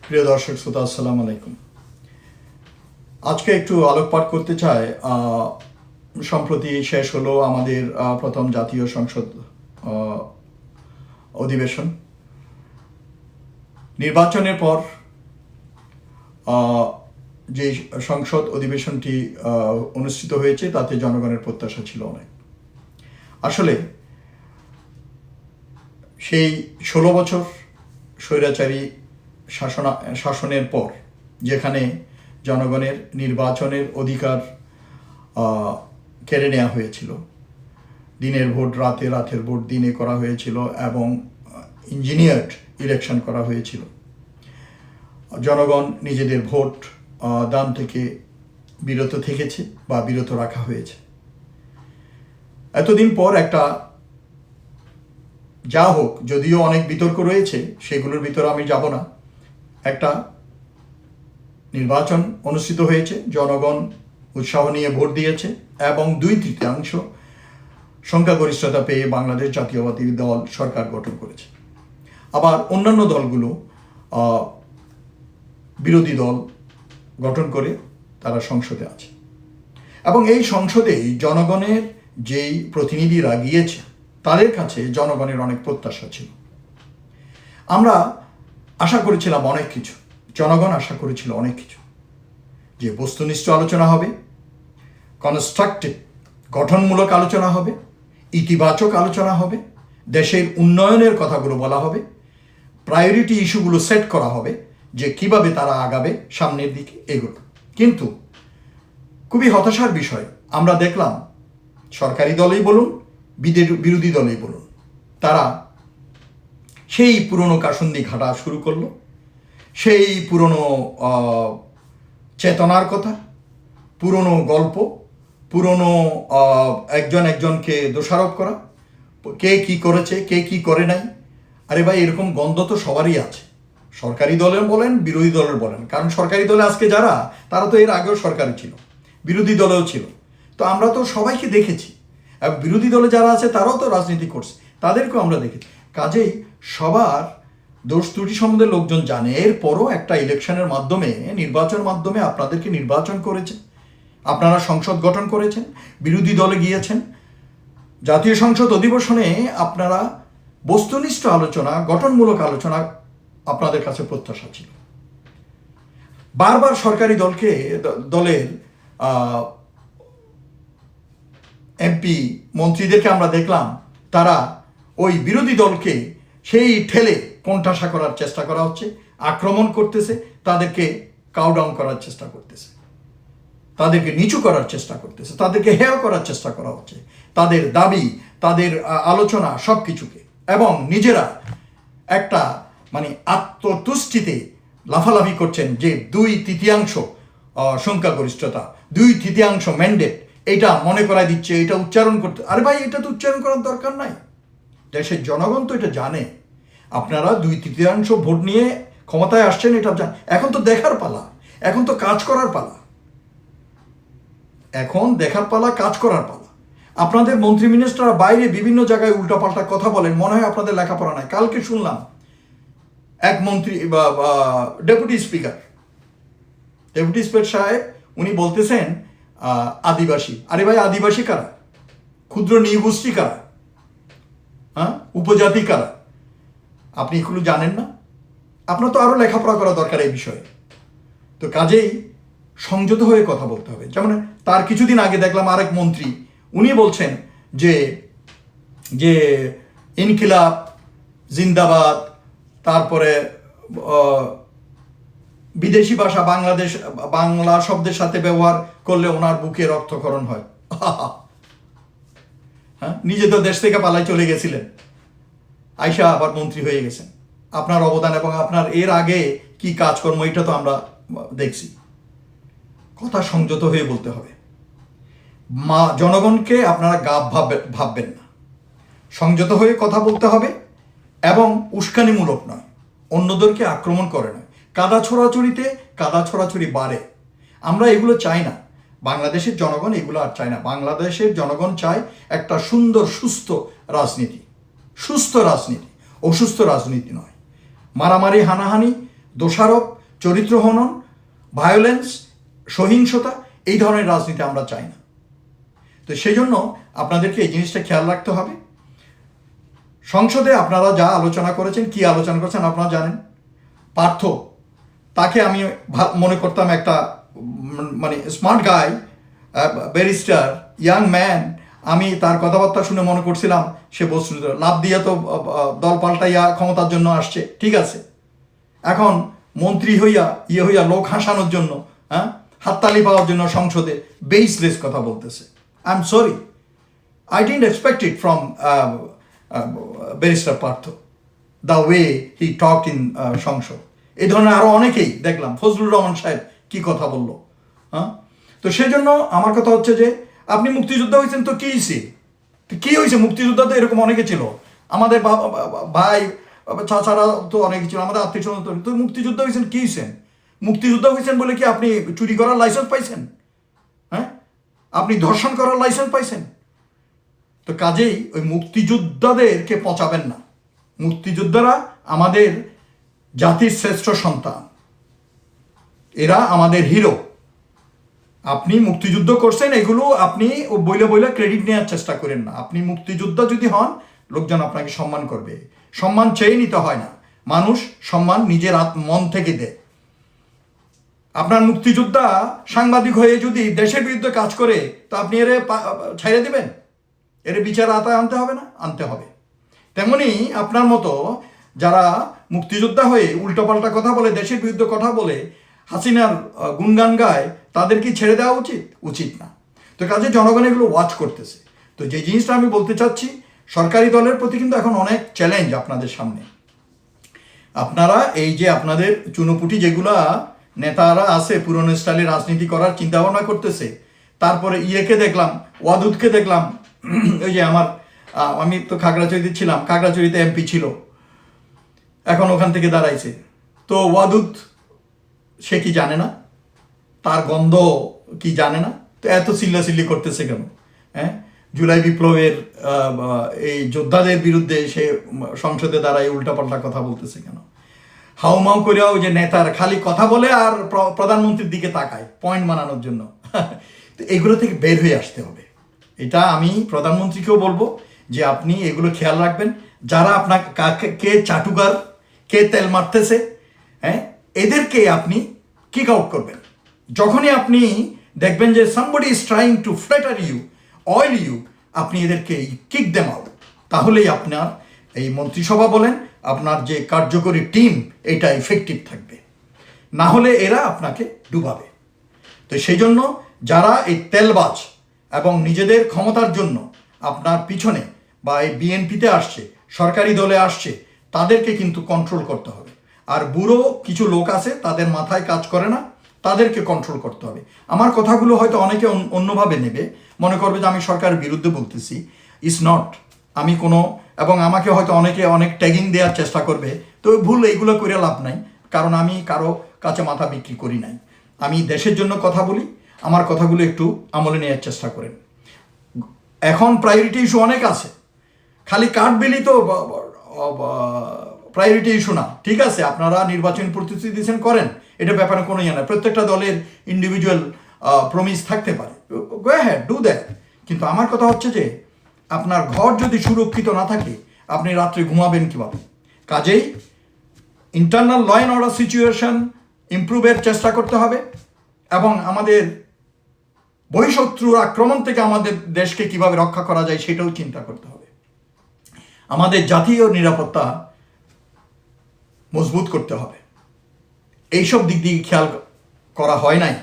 প্রিয় দর্শক শ্রোতা, আসসালামু আলাইকুম। আজকে একটু আলোকপাত করতে চাই। সম্প্রতি শেষ হলো আমাদের প্রথম জাতীয় সংসদ অধিবেশন। নির্বাচনের পর যে সংসদ অধিবেশনটি অনুষ্ঠিত হয়েছে তাতে জনগণের প্রত্যাশা ছিল অনেক। আসলে সেই 16 বছর স্বৈরাচারী শাসনের পর, যেখানে জনগণের নির্বাচনের অধিকার কেড়ে নেওয়া হয়েছিল, দিনের ভোট রাতে, রাতের ভোট দিনে করা হয়েছিল এবং ইঞ্জিনিয়ার্ড ইলেকশন করা হয়েছিল, জনগণ নিজেদের ভোট দান থেকে বিরত থেকেছে বা বিরত রাখা হয়েছে। এতদিন পর একটা, যা হোক, যদিও অনেক বিতর্ক রয়েছে, সেগুলোর ভিতরে আমি যাব না, একটা নির্বাচন অনুষ্ঠিত হয়েছে, জনগণ উৎসাহ নিয়ে ভোট দিয়েছে এবং 2/3 সংখ্যাগরিষ্ঠতা পেয়ে বাংলাদেশ জাতীয়তাবাদী দল সরকার গঠন করেছে। আবার অন্যান্য দলগুলো বিরোধী দল গঠন করে তারা সংসদে আছে এবং এই সংসদেই জনগণের যেই প্রতিনিধিরা গিয়েছে তাদের কাছে জনগণের অনেক প্রত্যাশা ছিল। আমরা আশা করেছিলাম অনেক কিছু, জনগণ আশা করেছিল অনেক কিছু, যে বস্তুনিষ্ঠ আলোচনা হবে, কনস্ট্রাকটিভ গঠনমূলক আলোচনা হবে, ইতিবাচক আলোচনা হবে, দেশের উন্নয়নের কথাগুলো বলা হবে, প্রায়োরিটি ইস্যুগুলো সেট করা হবে যে কিভাবে তারা আগাবে সামনের দিকে এগুলো। কিন্তু খুবই হতাশার বিষয়, আমরা দেখলাম সরকারি দলেই বলুন, বিরোধী দলেই বলুন, তারা সেই পুরনো কাসুন্দি ঘাটা শুরু করলো, সেই পুরনো চেতনার কথা, পুরনো গল্প, পুরনো একজনকে দোষারোপ করা, কে কি করেছে, কে কি করে নাই। আরে ভাই, এরকম গন্ধ তো সবারই আছে, সরকারি দলের বলেন, বিরোধী দলের বলেন। কারণ সরকারি দলে আজকে যারা, তারা তো এর আগেও সরকারি ছিল, বিরোধী দলেও ছিল, তো আমরা তো সবাইকে দেখেছি। এবং বিরোধী দলে যারা আছে তারাও তো রাজনীতি করছে, তাদেরকেও আমরা দেখেছি। কাজেই সবার দোষ ত্রুটি সম্বন্ধে লোকজন জানে। এরপরও একটা ইলেকশনের মাধ্যমে, নির্বাচনের মাধ্যমে আপনাদেরকে নির্বাচন করেছে, আপনারা সংসদ গঠন করেছেন, বিরোধী দলে গিয়েছেন, জাতীয় সংসদ অধিবেশনে আপনারা বস্তুনিষ্ঠ আলোচনা, গঠনমূলক আলোচনা আপনাদের কাছে প্রত্যাশা ছিল। বারবার সরকারি দলের এমপি মন্ত্রীদেরকে আমরা দেখলাম, তারা ওই বিরোধী দলকে সেই ঠেলে কোণঠাসা করার চেষ্টা করা হচ্ছে, আক্রমণ করতেছে, তাদেরকে কাউডাউন করার চেষ্টা করতেছে, তাদেরকে নিচু করার চেষ্টা করতেছে, তাদেরকে হেয় করার চেষ্টা করা হচ্ছে, তাদের দাবি, তাদের আলোচনা সব কিছুকে। এবং নিজেরা একটা আত্মতুষ্টিতে লাফালাফি করছেন যে 2/3 সংখ্যাগরিষ্ঠতা, 2/3 ম্যান্ডেট, এটা মনে করায় দিচ্ছে, এটা উচ্চারণ করতে। আরে ভাই, এটা তো উচ্চারণ করার দরকার নাই, দেশের জনগণ তো এটা জানে। আপনারা 2/3 ভোট নিয়ে ক্ষমতায় আসছেন, এটা জান। এখন তো দেখার পালা, এখন তো কাজ করার পালা, এখন দেখার পালা, কাজ করার পালা। আপনাদের মন্ত্রী মিনিস্টাররা বাইরে বিভিন্ন জায়গায় উল্টাপাল্টা কথা বলেন, মনে হয় আপনাদের লেখাপড়া নাই। কালকে শুনলাম এক মন্ত্রী বা ডেপুটি স্পিকার সাহেব, উনি বলতেছেন আদিবাসী। আরে ভাই, আদিবাসী কারা? ক্ষুদ্র নৃগোষ্ঠী কারা? উপজাতি কারা? আপনি এগুলো জানেন না? আপনার তো আরও লেখাপড়া করা দরকার এই বিষয়ে। তো কাজেই সংযত হয়ে কথা বলতে হবে। যেমন তার কিছুদিন আগে দেখলাম আরেক মন্ত্রী, উনি বলছেন যে ইনকিলাব জিন্দাবাদ, তারপরে বিদেশি ভাষা বাংলা শব্দের সাথে ব্যবহার করলে ওনার বুকে রক্তক্ষরণ হয়। হ্যাঁ, নিজে তো দেশ থেকে পালাই চলে গেছিলেন, আইসা আবার মন্ত্রী হয়ে গেছেন। আপনার অবদান এবং আপনার এর আগে কি কাজকর্ম, এটা তো আমরা দেখছি। কথা সংযত হয়ে বলতে হবে। জনগণকে আপনারা গাব ভাববেন না, সংযত হয়ে কথা বলতে হবে এবং উস্কানিমূলক নয়, অন্যদেরকে আক্রমণ করে নয়। কাদা ছোড়াছুড়ি বাড়ে, আমরা এগুলো চাই না। বাংলাদেশের জনগণ এগুলো আর চায় না। বাংলাদেশের জনগণ চায় একটা সুন্দর সুস্থ রাজনীতি, অসুস্থ রাজনীতি নয়। মারামারি, হানাহানি, দোষারোপ, চরিত্র হনন, ভায়োলেন্স, সহিংসতা, এই ধরনের রাজনীতি আমরা চাই না। তো সেই জন্য আপনাদেরকে এই জিনিসটা খেয়াল রাখতে হবে। সংসদে আপনারা যা আলোচনা করেছেন, কি আলোচনা করেছেন আপনারা জানেন। পার্থ, তাকে আমি মনে করতাম একটা মানে smart guy, barrister, young man. আমি তার কথাবার্তা শুনে মনে করছিলাম সে বস্তুত লাভ দিয়ে তো দল পাল্টাইয়া ক্ষমতার জন্য আসছে, ঠিক আছে। এখন মন্ত্রী হইয়া লোক হাসানোর জন্য, হাততালি পাওয়ার জন্য সংসদে বেসলেস কথা বলতেছে। I am sorry, I didn't expect it from barrister Partha, the way he talk in সংসদ। এই ধরনের আরও অনেকেই দেখলাম, ফজলুর রহমান সাহেব কি কথা বললো। তো সেই জন্য আমার কথা হচ্ছে যে আপনি মুক্তিযোদ্ধা হয়েছেন তো কী হয়েছে? মুক্তিযোদ্ধা তো এরকম অনেকে ছিল, আমাদের ভাই চাচারা তো অনেকে ছিল, আমাদের আত্মীয় স্বজন। তো মুক্তিযোদ্ধা হয়েছেন, কী হয়েছেন? মুক্তিযোদ্ধা হয়েছেন বলে কি আপনি চুরি করার লাইসেন্স পাইছেন? আপনি ধর্ষণ করার লাইসেন্স পাইছেন? তো কাজেই ওই মুক্তিযোদ্ধাদেরকে পচাবেন না। মুক্তিযোদ্ধারা আমাদের জাতির শ্রেষ্ঠ সন্তান, এরা আমাদের হিরো। আপনি মুক্তিযুদ্ধ করছেন, এগুলো আপনি বইলে ক্রেডিট নেওয়ার চেষ্টা করেন না। আপনি মুক্তিযোদ্ধা যদি হন, লোকজন আপনাকে সম্মান করবে। সম্মান চেয়ে নিতে হয় না, মানুষ সম্মান নিজের মন থেকে দেয়। আপনার মুক্তিযোদ্ধা সাংবাদিক হয়ে যদি দেশের বিরুদ্ধে কাজ করে, তো আপনি এর ছাইড়ে দেবেন? এর বিচার আওতায় আনতে হবে না? আনতে হবে। তেমনি আপনার মতো যারা মুক্তিযোদ্ধা হয়ে উল্টোপাল্টা কথা বলে, দেশের বিরুদ্ধে কথা বলে, হাসিনার গুণগান গায়, তাদের কি ছেড়ে দেওয়া উচিত না। তো কাজে জনগণ এগুলো ওয়াচ করতেছে। তো যে জিনিসটা আমি বলতে চাচ্ছি, সরকারি দলের প্রতি কিন্তু এখন অনেক চ্যালেঞ্জ আপনাদের সামনে। আপনারা এই যে আপনাদের চুনোপুটি যেগুলা নেতারা আছে, পুরনো স্টাইলে রাজনীতি করার চিন্তা ভাবনা করতেছে, তারপরে ইয়েকে দেখলাম, ওয়াদুদকে দেখলাম, ওই যে আমি তো খাগড়াছড়িতে ছিলাম, খাগড়াছড়িতে এমপি ছিল, এখন ওখান থেকে দাঁড়াইছে। তো ওয়াদুদ সে কি জানে না? তার গন্ধ কি জানে না? তো এত চিল্লাচিল্লি করতেছে কেন? জুলাই বিপ্লবের এই যোদ্ধাদের বিরুদ্ধে সে সংসদে দাঁড়ায় উল্টাপাল্টা কথা বলতেছে কেন? হাউমাউ করেও যে নেতার খালি কথা বলে আর প্রধানমন্ত্রীর দিকে তাকায় পয়েন্ট বানানোর জন্য। তো এগুলো থেকে বের হয়ে আসতে হবে। এটা আমি প্রধানমন্ত্রীকেও বলবো যে আপনি এগুলো খেয়াল রাখবেন। যারা আপনাকে কে চাটুকার, কে তেল মারতেছে, এদেরকে আপনি কিক আউট করবেন। যখনই আপনি দেখবেন যে somebody is trying to flatter you, oil you, আপনি এদেরকে কিক দেম আউট। তাহলেই আপনার এই মন্ত্রিসভা বলেন, আপনার যে কার্যকরী টিম, এটা ইফেক্টিভ থাকবে। না হলে এরা আপনাকে ডুবাবে। তো সেই জন্য যারা এই তেলবাজ এবং নিজেদের ক্ষমতার জন্য আপনার পিছনে বা এই বিএনপিতে আসছে, সরকারি দলে আসছে, তাদেরকে কিন্তু কন্ট্রোল করতে হবে। আর বুড়ো কিছু লোক আছে, তাদের মাথায় কাজ করে না, তাদেরকে কন্ট্রোল করতে হবে। আমার কথাগুলো হয়তো অনেকে অন্যভাবে নেবে, মনে করবে যে আমি সরকারের বিরুদ্ধে বলতেছি। Is not. আমি এবং আমাকে হয়তো অনেকে অনেক ট্যাগিং দেওয়ার চেষ্টা করবে। তো ভুল, এইগুলো করে লাভ নাই, কারণ আমি কারো কাছে মাথা বিক্রি করি নাই। আমি দেশের জন্য কথা বলি। আমার কথাগুলো একটু আমলে নেওয়ার চেষ্টা করেন। এখন প্রায়োরিটি ইস্যু অনেক আছে, খালি কার্ড বিলি তো প্রায়োরিটি ইস্যু না। ঠিক আছে, আপনারা নির্বাচন প্রতিশ্রুতি দিয়েছেন, করেন, এটা ব্যাপারে কোনো ইয়ে না। প্রত্যেকটা দলের ইন্ডিভিজুয়াল প্রমিস থাকতে পারে, গো অ্যাহেড, ডু দ্যাট। কিন্তু আমার কথা হচ্ছে যে আপনার ঘর যদি সুরক্ষিত না থাকে, আপনি রাত্রে ঘুমাবেন কীভাবে? কাজেই internal law and order situation ইমপ্রুভের চেষ্টা করতে হবে এবং আমাদের বহিঃশত্রুর আক্রমণ থেকে আমাদের দেশকে কিভাবে রক্ষা করা যায় সেটাও চিন্তা করতে হবে। আমাদের জাতীয় নিরাপত্তা মজবুত করতে হবে। এইসব দিক দিয়ে খেয়াল করা হয় নাই।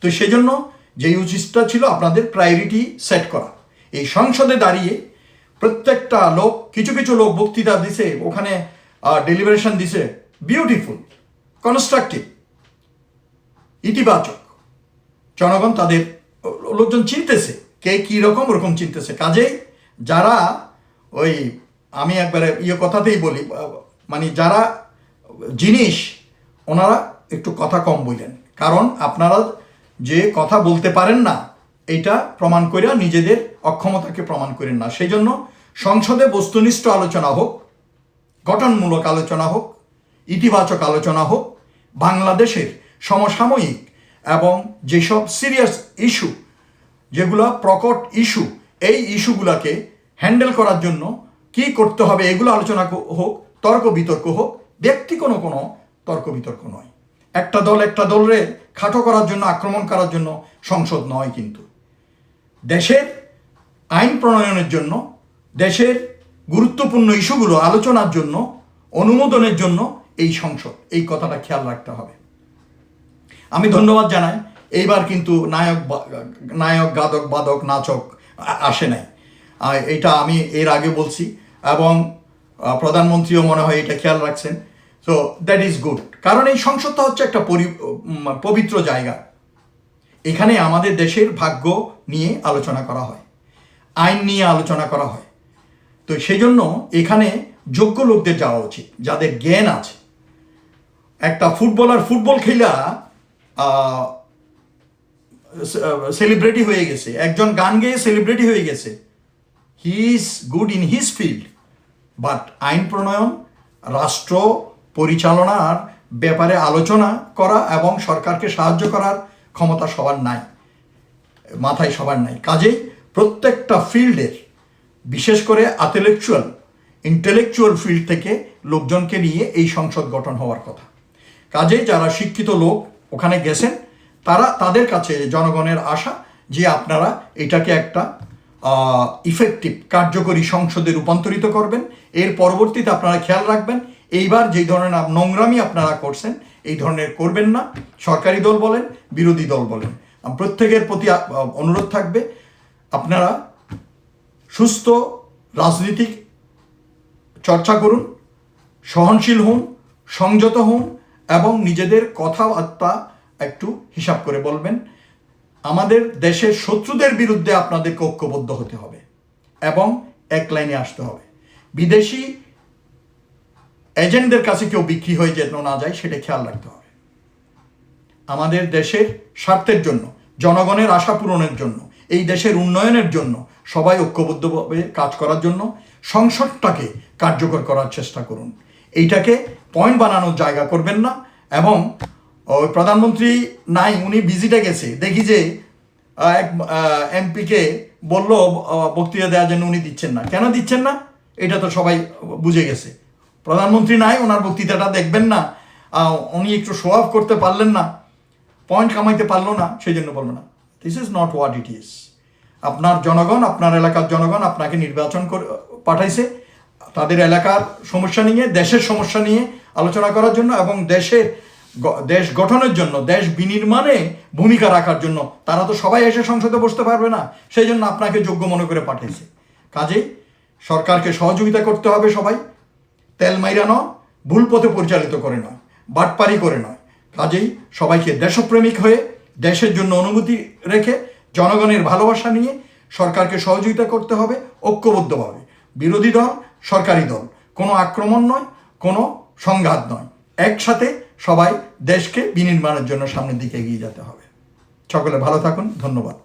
তো সেজন্য যেই উচিতটা ছিল আপনাদের প্রায়োরিটি সেট করা। এই সংসদে দাঁড়িয়ে প্রত্যেকটা লোক, কিছু কিছু লোক বক্তৃতা দিছে, ওখানে ডেলিভারেশন দিছে, বিউটিফুল, কনস্ট্রাকটিভ, ইতিবাচক। জনগণ তাদের লোকজন চিনতেছে, কে কী রকম ওরকম চিনতেছে। কাজেই যারা ওই আমি একবারে কথাতেই বলি, মানে যারা জিনিস, ওনারা একটু কথা কম বললেন, কারণ আপনারা যে কথা বলতে পারেন না, এইটা প্রমাণ করে নিজেদের অক্ষমতাকে প্রমাণ করেন না। সেই জন্য সংসদে বস্তুনিষ্ঠ আলোচনা হোক, গঠনমূলক আলোচনা হোক, ইতিবাচক আলোচনা হোক, বাংলাদেশের সমসাময়িক এবং যেসব সিরিয়াস ইস্যু, যেগুলো প্রকট ইস্যু, এই ইস্যুগুলোকে হ্যান্ডেল করার জন্য কি করতে হবে এগুলো আলোচনা হোক, তর্ক বিতর্ক হোক। ব্যক্তি কোনো তর্ক বিতর্ক নয়। একটা দল একটা দলরে খাটো করার জন্য, আক্রমণ করার জন্য সংসদ নয়। কিন্তু দেশের আইন প্রণয়নের জন্য, দেশের গুরুত্বপূর্ণ ইস্যুগুলো আলোচনার জন্য, অনুমোদনের জন্য এই সংসদ, এই কথাটা খেয়াল রাখতে হবে। আমি ধন্যবাদ জানাই, এইবার কিন্তু নায়ক গায়ক বাদক নাচক আসে নাই। এটা আমি এর আগে বলছি এবং প্রধানমন্ত্রীও মনে হয় এটা খেয়াল রাখছেন। সো দ্যাট ইজ গুড, কারণ এই সংসদটা হচ্ছে একটা পবিত্র জায়গা। এখানে আমাদের দেশের ভাগ্য নিয়ে আলোচনা করা হয়, আইন নিয়ে আলোচনা করা হয়। তো সেই জন্য এখানে যোগ্য লোকদের যাওয়া উচিত, যাদের জ্ঞান আছে। একটা ফুটবলার ফুটবল খেলা সেলিব্রিটি হয়ে গেছে, একজন গান গেয়ে সেলিব্রিটি হয়ে গেছে, he is good in his field, but আইন প্রণয়ন, রাষ্ট্র পরিচালনার ব্যাপারে আলোচনা করা এবং সরকারকে সাহায্য করার ক্ষমতা সবার নাই, মাথায় সবার নাই। কাজেই প্রত্যেকটা ফিল্ডের, বিশেষ করে ইন্টেলেকচুয়াল ফিল্ড থেকে লোকজনকে নিয়ে এই সংসদ গঠন হওয়ার কথা। কাজেই যারা শিক্ষিত লোক ওখানে গেছেন, তাদের কাছে জনগণের আশা যে আপনারা এটাকে একটা ইফেক্টিভ, কার্যকরী সংসদে রূপান্তরিত করবেন। এর পরবর্তীতে আপনারা খেয়াল রাখবেন, এইবার যেই ধরনের নোংরামি আপনারা করছেন এই ধরনের করবেন না। সরকারি দল বলেন, বিরোধী দল বলেন, প্রত্যেকের প্রতি অনুরোধ থাকবে, আপনারা সুস্থ রাজনীতিক চর্চা করুন, সহনশীল হন, সংযত হন এবং নিজেদের কথাবার্তা একটু হিসাব করে বলবেন। আমাদের দেশের শত্রুদের বিরুদ্ধে আপনাদেরকে ঐক্যবদ্ধ হতে হবে এবং এক লাইনে আসতে হবে। বিদেশি এজেন্টদের কাছে কেউ বিক্রি হয়ে যেন না যায়, সেটা খেয়াল রাখতে হবে। আমাদের দেশের স্বার্থের জন্য, জনগণের আশা পূরণের জন্য, এই দেশের উন্নয়নের জন্য সবাই ঐক্যবদ্ধভাবে কাজ করার জন্য সংসদটাকে কার্যকর করার চেষ্টা করুন। এইটাকে পয়েন্ট বানানোর জায়গা করবেন না। এবং ওই প্রধানমন্ত্রী নাই, উনি ভিজিটে গেছে, দেখি যে এক এমপিকে বলল বক্তৃতা দেওয়ার জন্য, উনি দিচ্ছেন না। কেন দিচ্ছেন না এটা তো সবাই বুঝে গেছে। প্রধানমন্ত্রী নাই, ওনার বক্তৃতাটা দেখবেন না, উনি একটু শো অফ করতে পারলেন না, পয়েন্ট কামাইতে পারলো না, সেই জন্য বলবো না। This is not what it is. আপনার জনগণ, আপনার এলাকার জনগণ আপনাকে নির্বাচন করে পাঠাইছে তাদের এলাকার সমস্যা নিয়ে, দেশের সমস্যা নিয়ে আলোচনা করার জন্য এবং দেশ গঠনের জন্য, দেশ বিনির্মাণে ভূমিকা রাখার জন্য। তারা তো সবাই এসে সংসদে বসতে পারবে না, সেই জন্য আপনাকে যোগ্য মনে করে পাঠাইছে। কাজেই সরকারকে সহযোগিতা করতে হবে সবাই, তেল মাইরা নয়, ভুল পথে পরিচালিত করে নয়, বাটপারি করে নয়। কাজেই সবাইকে দেশপ্রেমিক হয়ে, দেশের জন্য অনুভূতি রেখে, জনগণের ভালোবাসা নিয়ে সরকারকে সহযোগিতা করতে হবে ঐক্যবদ্ধভাবে। বিরোধী দল, সরকারি দল, কোনো আক্রমণ নয়, কোনো সংঘাত নয়, একসাথে সবাই দেশকে বিনির্মাণের জন্য সামনের দিকে এগিয়ে যেতে হবে। সকলে ভালো থাকুন, ধন্যবাদ।